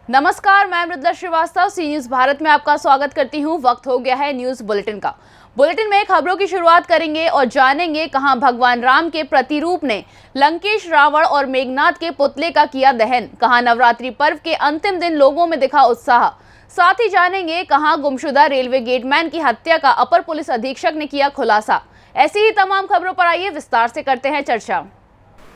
नमस्कार, मैं मृदुला श्रीवास्तव सी न्यूज भारत में आपका स्वागत करती हूं। वक्त हो गया है न्यूज बुलेटिन का। बुलेटिन में खबरों की शुरुआत करेंगे और जानेंगे कहां भगवान राम के प्रतिरूप ने लंकेश, रावण और मेघनाथ के पुतले का किया दहन, कहां नवरात्रि पर्व के अंतिम दिन लोगों में दिखा उत्साह। साथ ही जानेंगे कहां गुमशुदा रेलवे गेटमैन की हत्या का अपर पुलिस अधीक्षक ने किया खुलासा। ऐसी ही तमाम खबरों पर आइए विस्तार से करते हैं चर्चा।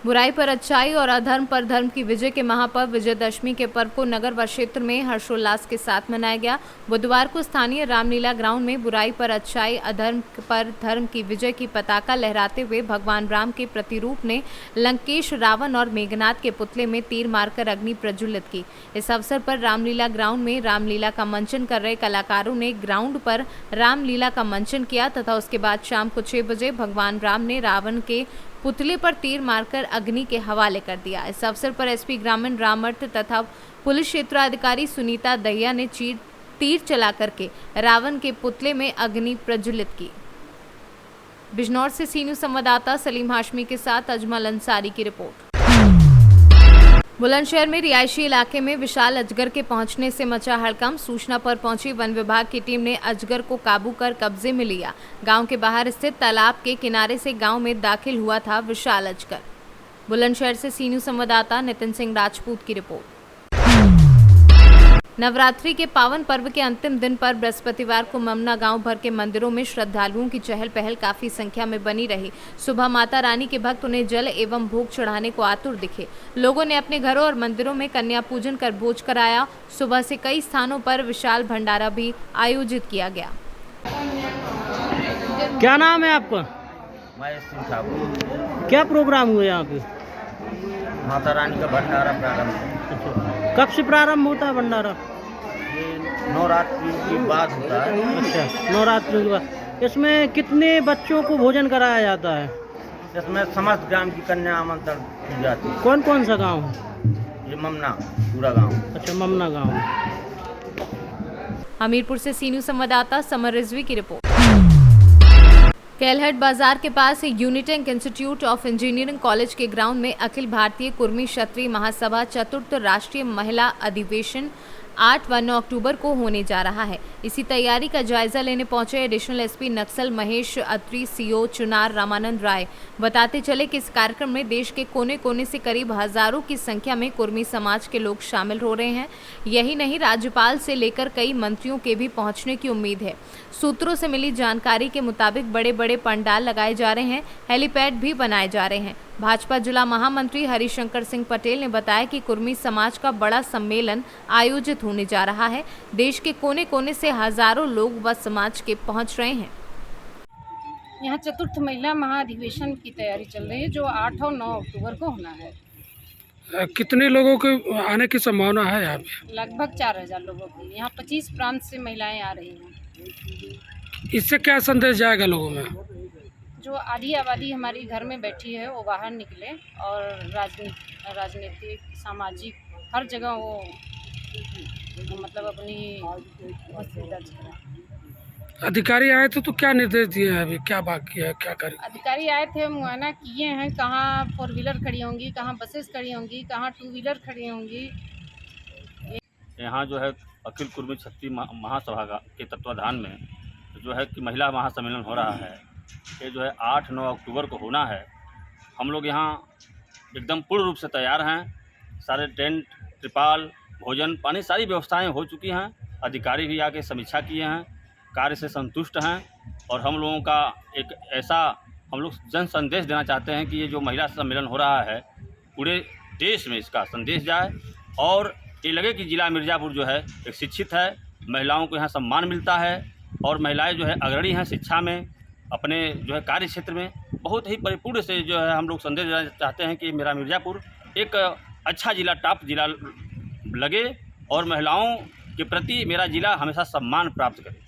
बुराई पर अच्छाई और अधर्म पर धर्म की विजय के महापर्व विजयदशमी के पर्व को नगर व क्षेत्र में हर्षोल्लास के साथ मनाया गया। बुधवार को स्थानीय रामलीला ग्राउंड में बुराई पर अच्छाई, अधर्म पर धर्म की विजय की पताका लहराते हुए भगवान राम के प्रतिरूप ने लंकेश, रावण और मेघनाथ के पुतले में तीर मारकर अग्नि प्रज्वलित की। इस अवसर पर रामलीला ग्राउंड में रामलीला का मंचन कर रहे कलाकारों ने ग्राउंड पर रामलीला का मंचन किया तथा उसके बाद शाम को 6 बजे भगवान राम ने रावण के पुतले पर तीर मारकर अग्नि के हवाले कर दिया। इस अवसर पर एसपी ग्रामीण रामर्थ तथा पुलिस क्षेत्राधिकारी सुनीता दहिया ने तीर चला करके रावण के पुतले में अग्नि प्रज्वलित की। बिजनौर से सी न्यूज संवाददाता सलीम हाशमी के साथ अजमल अंसारी की रिपोर्ट। बुलंदशहर में रिहायशी इलाके में विशाल अजगर के पहुंचने से मचा हड़कंप। सूचना पर पहुंची वन विभाग की टीम ने अजगर को काबू कर कब्जे में लिया। गांव के बाहर स्थित तालाब के किनारे से गांव में दाखिल हुआ था विशाल अजगर। बुलंदशहर से सी न्यूज संवाददाता नितिन सिंह राजपूत की रिपोर्ट। नवरात्रि के पावन पर्व के अंतिम दिन पर बृहस्पतिवार को ममना गांव भर के मंदिरों में श्रद्धालुओं की चहल पहल काफी संख्या में बनी रही। सुबह माता रानी के भक्त उन्हें जल एवं भोग चढ़ाने को आतुर दिखे। लोगों ने अपने घरों और मंदिरों में कन्या पूजन कर भोज कराया। सुबह से कई स्थानों पर विशाल भंडारा भी आयोजित किया गया। क्या नाम है आपका? महेश सिंह ठाकुर। क्या प्रोग्राम हुआ यहाँ पे? माता रानी का भंडारा प्रारंभ। कब से प्रारंभ होता है भंडारा? ये नवरात्रि के बाद होता है। अच्छा, नवरात्रि के बाद। इसमें कितने बच्चों को भोजन कराया जाता है? इसमें समस्त ग्राम की कन्या आमंत्रण की जाती है। कौन कौन सा गांव है? ये ममना पूरा गांव। अच्छा, ममना गांव। हमीरपुर से सी न्यूज संवाददाता समर रिजवी की रिपोर्ट। केलहट बाजार के पास Unitech Institute of Engineering College के ग्राउंड में अखिल भारतीय कुर्मी क्षत्रिय महासभा चतुर्थ राष्ट्रीय महिला अधिवेशन 8 व 9 अक्टूबर को होने जा रहा है। इसी तैयारी का जायजा लेने पहुंचे एडिशनल एसपी नक्सल महेश अत्री, सीओ चुनार रामानंद राय बताते चले कि इस कार्यक्रम में देश के कोने कोने से करीब हजारों की संख्या में कुर्मी समाज के लोग शामिल हो रहे हैं। यही नहीं, राज्यपाल से लेकर कई मंत्रियों के भी पहुंचने की उम्मीद है। सूत्रों से मिली जानकारी के मुताबिक बड़े बड़े पंडाल लगाए जा रहे हैं, हेलीपैड भी बनाए जा रहे हैं। भाजपा जिला महामंत्री हरिशंकर सिंह पटेल ने बताया कि कुर्मी समाज का बड़ा सम्मेलन आयोजित होने जा रहा है। देश के कोने कोने से हजारों लोग व समाज के पहुंच रहे हैं। यहाँ चतुर्थ महिला महाधिवेशन की तैयारी चल रही है जो 8 और 9 अक्टूबर को होना है। कितने लोगों के आने की संभावना है यहाँ पे? लगभग 4000 लोगों की। यहाँ 25 प्रांत से महिलाएं आ रही हैं। इससे क्या संदेश जाएगा लोगों में? जो आधी आबादी हमारी घर में बैठी है वो बाहर निकले और राजनीतिक, सामाजिक हर जगह वो मतलब अपनी उपस्थिति दर्ज करें। अधिकारी आए थे तो क्या निर्देश दिए हैं? अभी क्या बाकी है, क्या करें? अधिकारी आए थे, मुआयना किए हैं कहाँ 4 व्हीलर खड़ी होंगी, कहाँ बसेस खड़ी होंगी, कहाँ 2 व्हीलर खड़ी होंगी। यहाँ जो है अखिल कुर्मी क्षत्रिय महासभा के तत्वाधान में जो है कि महिला महासम्मेलन हो रहा है। ये जो है 8-9 अक्टूबर को होना है। हम लोग यहाँ एकदम पूर्ण रूप से तैयार हैं। सारे टेंट, त्रिपाल, भोजन पानी सारी व्यवस्थाएं हो चुकी हैं। अधिकारी भी आके समीक्षा किए हैं, कार्य से संतुष्ट हैं। और हम लोगों का एक ऐसा हम लोग जन संदेश देना चाहते हैं कि ये जो महिला सम्मेलन हो रहा है पूरे देश में इसका संदेश जाए और ये लगे कि ज़िला मिर्ज़ापुर जो है एक शिक्षित है, महिलाओं को यहाँ सम्मान मिलता है और महिलाएं जो है अग्रणी हैं शिक्षा में, अपने जो है कार्य क्षेत्र में। बहुत ही परिपूर्ण से जो है हम लोग संदेश देना चाहते हैं कि मेरा मिर्ज़ापुर एक अच्छा ज़िला, टॉप ज़िला लगे और महिलाओं के प्रति मेरा ज़िला हमेशा सम्मान प्राप्त करे।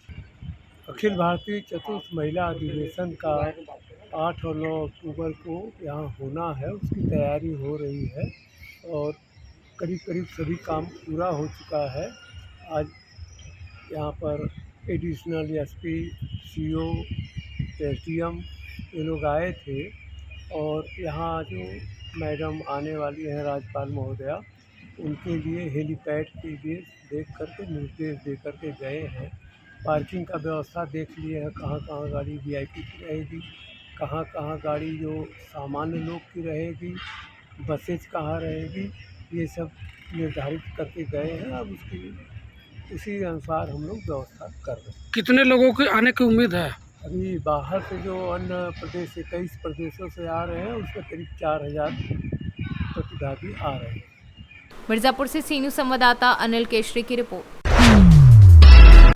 अखिल भारतीय चतुर्थ महिला अधिवेशन का 8 और 9 अक्टूबर को यहाँ होना है, उसकी तैयारी हो रही है और करीब करीब सभी काम पूरा हो चुका है। आज यहाँ पर एडिशनल एसपी, सीओ, एसडीएम ये लोग आए थे और यहाँ जो मैडम आने वाली हैं राज्यपाल महोदया, उनके लिए हेलीपैड के लिए देख करके निर्देश दे करके गए हैं। पार्किंग का व्यवस्था देख लिए है, कहाँ कहाँ गाड़ी वीआईपी की रहेगी, कहाँ कहाँ गाड़ी जो सामान्य लोग की रहेगी, बसेज कहाँ रहेगी, ये सब निर्धारित करके गए हैं। अब उसी अनुसार हम लोग व्यवस्था कर रहे हैं। कितने लोगों के आने की उम्मीद है? अभी बाहर से जो अन्य प्रदेश 23 प्रदेशों से आ रहे हैं उसमें करीब 4000 प्रतिभागी आ रहे हैं। मिर्जापुर से सी न्यूज संवाददाता अनिल केशरी की रिपोर्ट।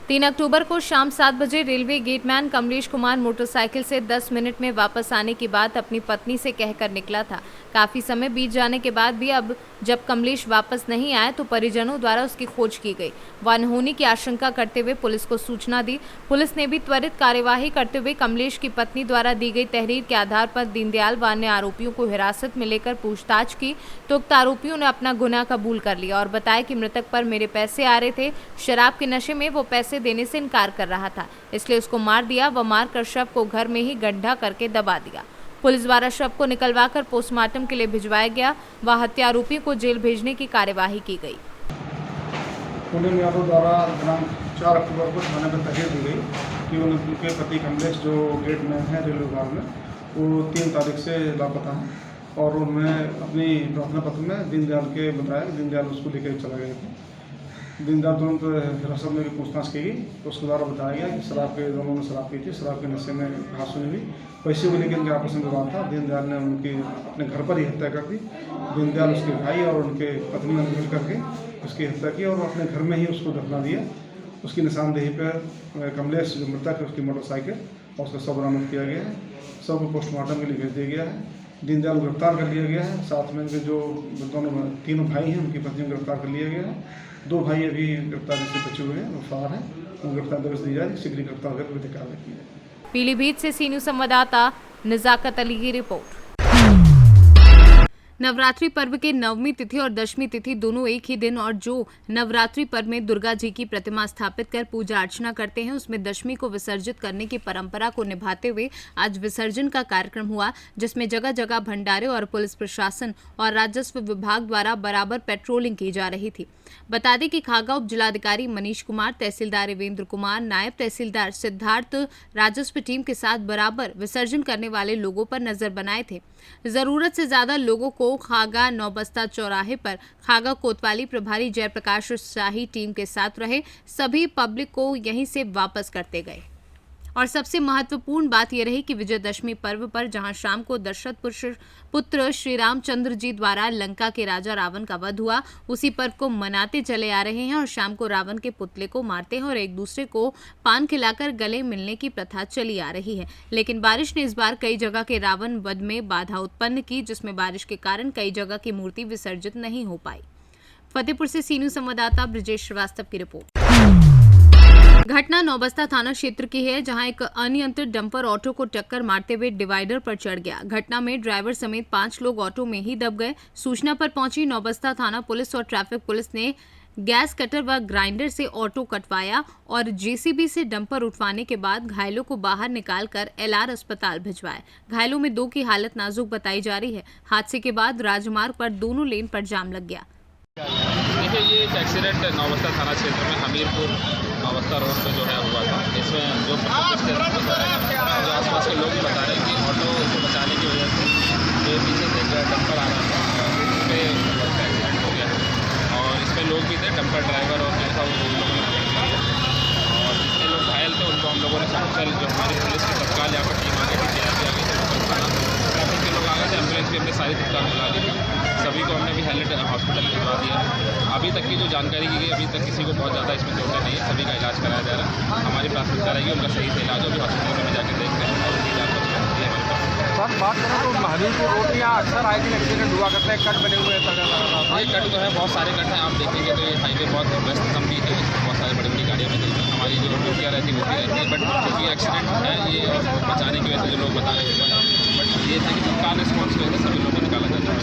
3 अक्टूबर को शाम 7 बजे railway gateman Kamlesh Kumar motorcycle से 10 मिनट में वापस आने की बात अपनी पत्नी से कहकर निकला था। काफी समय बीत जाने के बाद भी अब जब कमलेश वापस नहीं आए तो परिजनों द्वारा उसकी खोज की गई। वह अनहोनी की आशंका करते हुए पुलिस को सूचना दी। पुलिस ने भी त्वरित कार्यवाही करते हुए कमलेश की पत्नी द्वारा दी गई तहरीर के आधार पर दीनदयाल व अन्य आरोपियों को हिरासत में लेकर पूछताछ की तो उक्त आरोपियों ने अपना गुनाह कबूल कर लिया और बताया कि मृतक पर मेरे पैसे आ रहे थे, शराब के नशे में वो पैसे देने से इनकार कर रहा था, इसलिए उसको मार दिया व मारकर शव को घर में ही गड्ढा करके दबा दिया। पुलिस द्वारा शव को निकलवाकर पोस्टमार्टम के लिए भिजवाया गया व हत्या आरोपी को जेल भेजने की कार्यवाही की गई। पूनम यादव द्वारा दिनांक 4 अक्टूबर को थाने में तहरीर दी गई कि उनके पति कमलेश जो गेटमैन है रेलवे विभाग में, वो 3 तारीख से लापता है और उन्होंने अपनी प्रार्थना पत्र में दीनदयाल के बताया, दीनदयाल उसको लेकर चला गए थे। दीनदयाल तुरंत हिरासत में पूछताछ की गई तो उसके द्वारा बताया गया कि दोनों ने शराब पी थी, शराब के नशे में कहा सुनी हुई, पैसे को लेकर उनके आपस में विवाद था। दीनदयाल ने उनकी अपने घर पर ही हत्या कर दी। दीनदयाल उसके भाई और उनके पत्नी ने मिल करके उसकी हत्या की और अपने घर में ही उसको दफना दिया। उसकी निशानदेही पर कमलेश जो मृतक है उसकी मोटरसाइकिल और उसका शव बरामद किया गया है। शव को पोस्टमार्टम के लिए भेज दिया गया है। दीनदयाल को गिरफ्तार कर लिया गया है। साथ में उनके जो तीनों भाई हैं उनकी पत्नी को गिरफ्तार कर लिया गया है। 2 भाई अभी गिरफ्तारी से बचे हुए हैं, वो फरार हैं, उनको गिरफ्तार दर्ज दी जाए, शीघ्र गिरफ्तार कर विधिक कार्रवाई की जाए। पीलीभीत से सी न्यूज संवाददाता निजाकत अली की रिपोर्ट। नवरात्रि पर्व के 9वीं तिथि और 10वीं तिथि दोनों एक ही दिन और जो नवरात्रि पर्व में दुर्गा जी की प्रतिमा स्थापित कर पूजा अर्चना करते हैं उसमें 10वीं को विसर्जित करने की परंपरा को निभाते हुए आज विसर्जन का कार्यक्रम हुआ, जिसमें जगह जगह भंडारे और पुलिस प्रशासन और राजस्व विभाग द्वारा बराबर पेट्रोलिंग की जा रही थी। बता दें कि खागा उप जिलाधिकारी मनीष कुमार, तहसीलदार देवेंद्र कुमार, नायब तहसीलदार सिद्धार्थ राजस्व टीम के साथ बराबर विसर्जन करने वाले लोगों पर नजर बनाए थे। जरूरत से ज्यादा लोगों को खागा नौबस्ता चौराहे पर खागा कोतवाली प्रभारी जयप्रकाश शाही टीम के साथ रहे। सभी पब्लिक को यहीं से वापस करते गए और सबसे महत्वपूर्ण बात यह रही कि विजयदशमी पर्व पर जहां शाम को दशरथ पुत्र श्री रामचंद्र जी द्वारा लंका के राजा रावण का वध हुआ, उसी पर्व को मनाते चले आ रहे हैं और शाम को रावण के पुतले को मारते हैं और एक दूसरे को पान खिलाकर गले मिलने की प्रथा चली आ रही है। लेकिन बारिश ने इस बार कई जगह के रावण वध में बाधा उत्पन्न की, जिसमें बारिश के कारण कई जगह की मूर्ति विसर्जित नहीं हो पाई। फतेहपुर से सी न्यूज संवाददाता ब्रिजेश श्रीवास्तव की रिपोर्ट। घटना नौबस्ता थाना क्षेत्र की है, जहां एक अनियंत्रित डंपर ऑटो को टक्कर मारते हुए डिवाइडर पर चढ़ गया। घटना में ड्राइवर समेत 5 लोग ऑटो में ही दब गए। सूचना पर पहुंची नौबस्ता थाना पुलिस और ट्रैफिक पुलिस ने गैस कटर व ग्राइंडर से ऑटो कटवाया और जेसीबी से डंपर उठवाने के बाद घायलों को बाहर निकालकर एलआर अस्पताल भिजवाया। घायलों में 2 की हालत नाजुक बताई जा रही है। हादसे के बाद राजमार्ग पर दोनों लेन पर जाम लग गया। देखिए, ये एक एक्सीडेंट नौबस्ता थाना क्षेत्र में हमीरपुर नौबस्ता रोड पे जो है हुआ था। इसमें जो आसपास के लोग बता रहे हैं कि ऑटो को बचाने की वजह से जो पीछे से डंपर आ रहा था उस पर एक्सीडेंट हो गया और इसमें लोग भी थे, डंपर ड्राइवर और जैसा वो लोग और जितने लोग घायल थे उनको हम लोगों ने सकुशल जो हमारी पुलिस की तत्काल यहाँ पर टीम आ गई थी, ट्रैफिक के लोग आ गए थे, एम्बुलेंस भी हमने सारी तत्काल बुला ली। सभी को हमने भी हेलमेट हॉस्पिटल भिजवा दिया। अभी तक की जो जानकारी की गई, अभी तक किसी को बहुत ज़्यादा इसमें चोटें नहीं है, सभी का इलाज कराया जा रहा है। हमारी प्राथमिकता रहेगी उनका सही से इलाज, अभी हॉस्पिटल में जाकर देखते हैं और उनकी जाँच होती है हमारे पास। सर बात करें तो हमीरपुर रोड यहाँ अक्सर आए दिन एक्सीडेंट हुआ करते हैं, कट बने हुए हैं। ये कट जो है बहुत सारे कट हैं, आप देखेंगे तो ये हाईवे बहुत व्यस्त कम भी है, इसमें बहुत सारी बड़ी बड़ी गाड़ियाँ भी चलती हैं। हमारी जो ड्यूटियाँ रहती है वो भी रहती है, बट क्योंकि एक्सीडेंट है ये बचाने की वजह से जो लोग बता रहे हैं, बट ये था कि तत्काल रिस्पॉन्स की वजह से सभी लोगों को निकाला जाता है।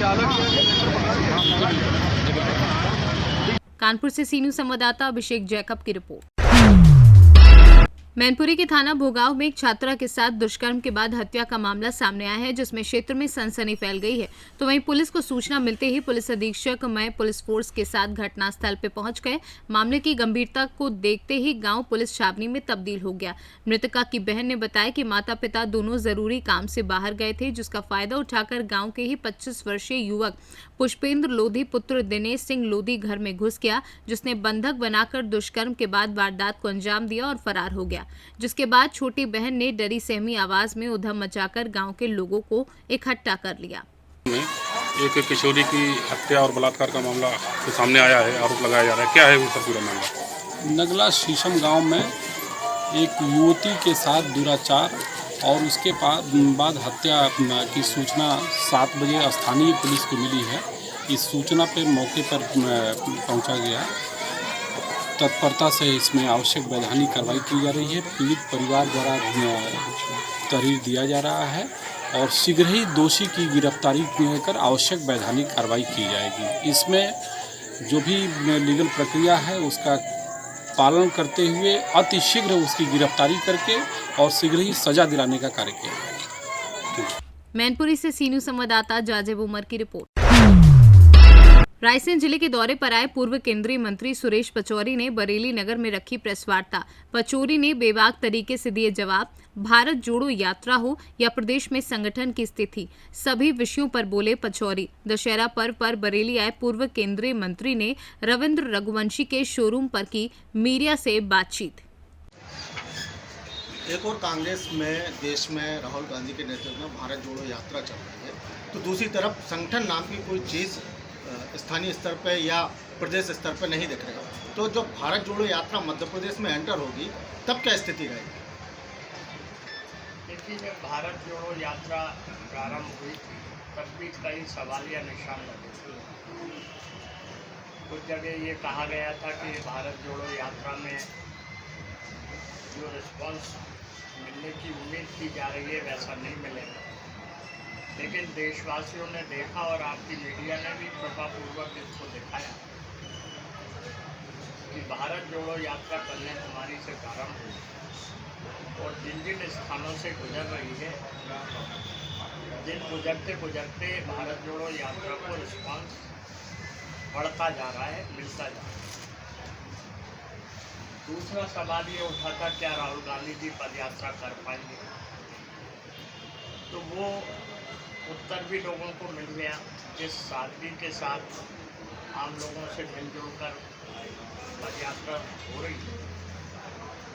कानपुर से सी न्यूज संवाददाता अभिषेक जैकब की रिपोर्ट। मैनपुरी के थाना भोगांव में एक छात्रा के साथ दुष्कर्म के बाद हत्या का मामला सामने आया है, जिसमें क्षेत्र में सनसनी फैल गई है। तो वहीं पुलिस को सूचना मिलते ही पुलिस अधीक्षक मय पुलिस फोर्स के साथ घटनास्थल पर पहुंच गए। मामले की गंभीरता को देखते ही गांव पुलिस छावनी में तब्दील हो गया। मृतका की बहन ने बताया कि माता पिता दोनों जरूरी काम से बाहर गए थे, जिसका फायदा उठाकर गाँव के ही 25 वर्षीय युवक पुष्पेंद्र लोधी पुत्र दिनेश सिंह लोधी घर में घुस गया, जिसने बंधक बनाकर दुष्कर्म के बाद वारदात को अंजाम दिया और फरार हो गया। जिसके बाद छोटी बहन ने डरी सहमी आवाज में उधम मचाकर गांव के लोगों को इकट्ठा कर लिया। एक किशोरी की हत्या और बलात्कार का मामला सामने आया है, आरोप लगाया जा रहा है, क्या है वो सर पूरा मामला? नगला शीशम गांव में एक युवती के साथ दुराचार और उसके बाद हत्या की सूचना 7 बजे स्थानीय पुलिस को मिली है। इस सूचना पर मौके पर पहुंचा गया। तत्परता से इसमें आवश्यक वैधानिक कार्रवाई की जा रही है। पीड़ित परिवार द्वारा तहरीर दिया जा रहा है और शीघ्र ही दोषी की गिरफ्तारी कर आवश्यक वैधानिक कार्रवाई की जाएगी। इसमें जो भी लीगल प्रक्रिया है उसका पालन करते हुए अतिशीघ्र उसकी गिरफ्तारी करके और शीघ्र ही सजा दिलाने का कार्य किया जाएगा। मैनपुरी से सीनू संवाददाता जाजेब उमर की रिपोर्ट। रायसेन जिले के दौरे पर आए पूर्व केंद्रीय मंत्री सुरेश पचौरी ने बरेली नगर में रखी प्रेस वार्ता। पचौरी ने बेबाक तरीके से दिए जवाब। भारत जोड़ो यात्रा हो या प्रदेश में संगठन की स्थिति, सभी विषयों पर बोले पचौरी। दशहरा पर्व पर बरेली आए पूर्व केंद्रीय मंत्री ने रविंद्र रघुवंशी के शोरूम पर की मीडिया से बातचीत। एक और कांग्रेस में देश में राहुल गांधी के नेतृत्व में भारत जोड़ो यात्रा चल रही है, तो दूसरी तरफ संगठन नाम की कोई चीज़ स्थानीय स्तर पर या प्रदेश स्तर पर नहीं दिख रहा। तो जब भारत जोड़ो यात्रा मध्य प्रदेश में एंटर होगी तब क्या स्थिति रहेगी? देखिए, जब भारत जोड़ो यात्रा प्रारंभ हुई तब भी कई सवालिया निशान लगे थे। कुछ जगह ये कहा गया था कि भारत जोड़ो यात्रा में जो रिस्पांस मिलने की उम्मीद की जा रही है वैसा नहीं मिलेगा। लेकिन देशवासियों ने देखा और आपकी मीडिया ने भी कृपापूर्वक इसको दिखाया कि भारत जोड़ो यात्रा कन्याकुमारी से प्रारंभ हुई और जिन जिन स्थानों से गुजर रही है, जिन गुजरते गुजरते भारत जोड़ो यात्रा को रिस्पांस बढ़ता जा रहा है, मिलता जा रहा है। दूसरा सवाल ये उठा था, क्या राहुल गांधी जी पदयात्रा कर पाएंगे? तो वो उत्तर भी लोगों को मिल गया। जिस सादगी के साथ आम लोगों से मिलजुल कर पदयात्रा हो रही है,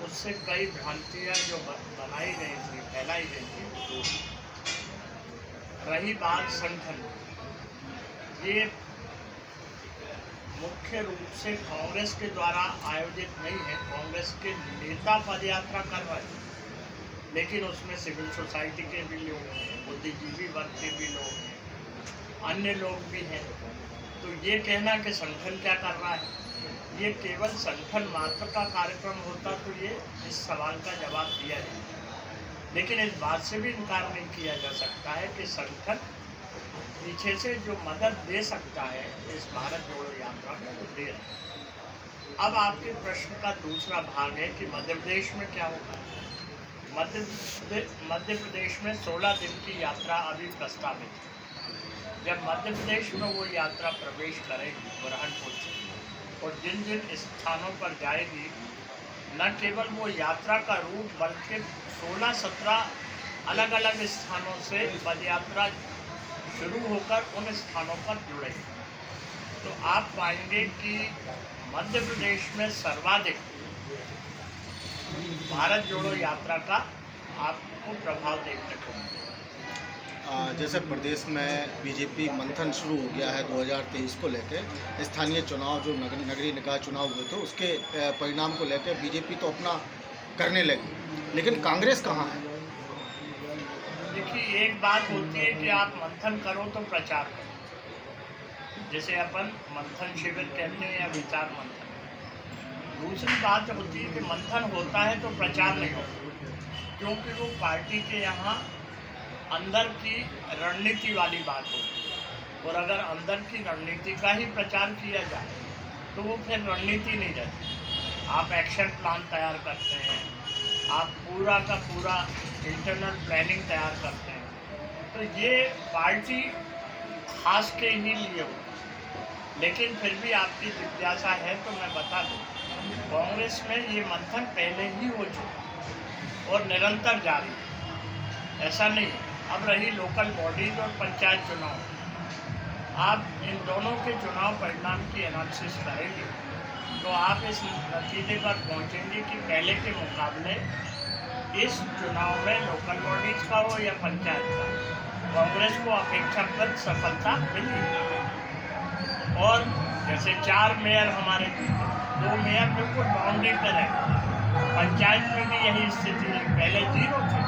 उससे कई भ्रांतियाँ जो बनाई गई थी, फैलाई गई थी। रही बात संगठन, ये मुख्य रूप से कांग्रेस के द्वारा आयोजित नहीं है। कांग्रेस के नेता पदयात्रा कर रहे हैं, लेकिन उसमें सिविल सोसाइटी के भी लोग हैं, बुद्धिजीवी वर्ग के भी लोग हैं, अन्य लोग भी हैं। तो ये कहना कि संगठन क्या कर रहा है, ये केवल संगठन मात्र का कार्यक्रम होता तो ये इस सवाल का जवाब दिया जाए। लेकिन इस बात से भी इनकार नहीं किया जा सकता है कि संगठन पीछे से जो मदद दे सकता है इस भारत जोड़ो यात्रा में, वो दे रहा है। अब आपके प्रश्न का दूसरा भाग है कि मध्य प्रदेश में क्या होगा। मध्य प्रदेश में 16 दिन की यात्रा अभी प्रस्तावित है। जब मध्य प्रदेश में वो यात्रा प्रवेश करेगी बुरहानपुर से और जिन जिन स्थानों पर जाएगी, न केवल वो यात्रा का रूट बल्कि 16-17 अलग अलग स्थानों से पदयात्रा शुरू होकर उन स्थानों पर जुड़ेगी। तो आप पाएंगे कि मध्य प्रदेश में सर्वाधिक भारत जोड़ो यात्रा का आपको प्रभाव देखने को मिलेगा। जैसे प्रदेश में बीजेपी मंथन शुरू हो गया है 2023 को लेकर, स्थानीय चुनाव जो नगरीय निकाय चुनाव हुए थे उसके परिणाम को लेकर बीजेपी तो अपना करने लगी, लेकिन कांग्रेस कहाँ है? देखिए, एक बात होती है कि आप मंथन करो तो प्रचार करो, जैसे अपन मंथन शिविर कहते हैं या विचार मंथन। दूसरी बात होती है कि मंथन होता है तो प्रचार नहीं होता, क्योंकि वो पार्टी के यहाँ अंदर की रणनीति वाली बात होती है। और अगर अंदर की रणनीति का ही प्रचार किया जाए तो वो फिर रणनीति नहीं रहती। आप एक्शन प्लान तैयार करते हैं, आप पूरा का पूरा इंटरनल प्लानिंग तैयार करते हैं, तो ये पार्टी खास के ही लिए हो। लेकिन फिर भी आपकी जिज्ञासा है तो मैं बता दूं, कांग्रेस में ये मंथन पहले ही हो चुका और निरंतर जारी है, ऐसा नहीं है। अब रही लोकल बॉडीज और पंचायत चुनाव, आप इन दोनों के चुनाव परिणाम की एनालिसिस करेंगे तो आप इस नतीजे पर पहुंचेंगे कि पहले के मुकाबले इस चुनाव में लोकल बॉडीज का हो या पंचायत का, कांग्रेस को अपेक्षाकृत सफलता मिली। और जैसे 4 मेयर हमारे जीते, 2 मेयर बिल्कुल बाउंड्री पर रहे, पंचायत में भी यही स्थिति है, पहले 0 थे।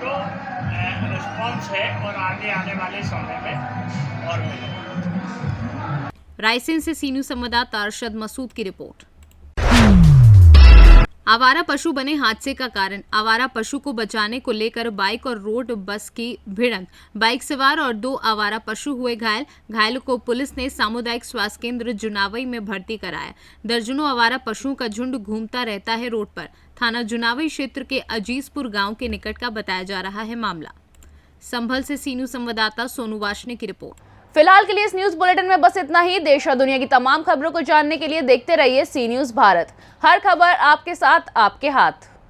तो रिस्पॉन्स है और आगे आने वाले समय में और मिलेगा। रायसेन से सी न्यूज़ संवाददाता अरशद मसूद की रिपोर्ट। आवारा पशु बने हादसे का कारण। आवारा पशु को बचाने को लेकर बाइक और रोड बस की भिड़ंत, बाइक सवार और 2 आवारा पशु हुए घायल। घायलों को पुलिस ने सामुदायिक स्वास्थ्य केंद्र जुनावई में भर्ती कराया। दर्जनों आवारा पशुओं का झुंड घूमता रहता है रोड पर। थाना जुनावई क्षेत्र के अजीजपुर गांव के निकट का बताया जा रहा है मामला। संभल से सी न्यूज़ संवाददाता सोनू वाशने की रिपोर्ट। फिलहाल के लिए इस न्यूज बुलेटिन में बस इतना ही। देश और दुनिया की तमाम खबरों को जानने के लिए देखते रहिए सी न्यूज़ भारत। हर खबर आपके साथ, आपके हाथ।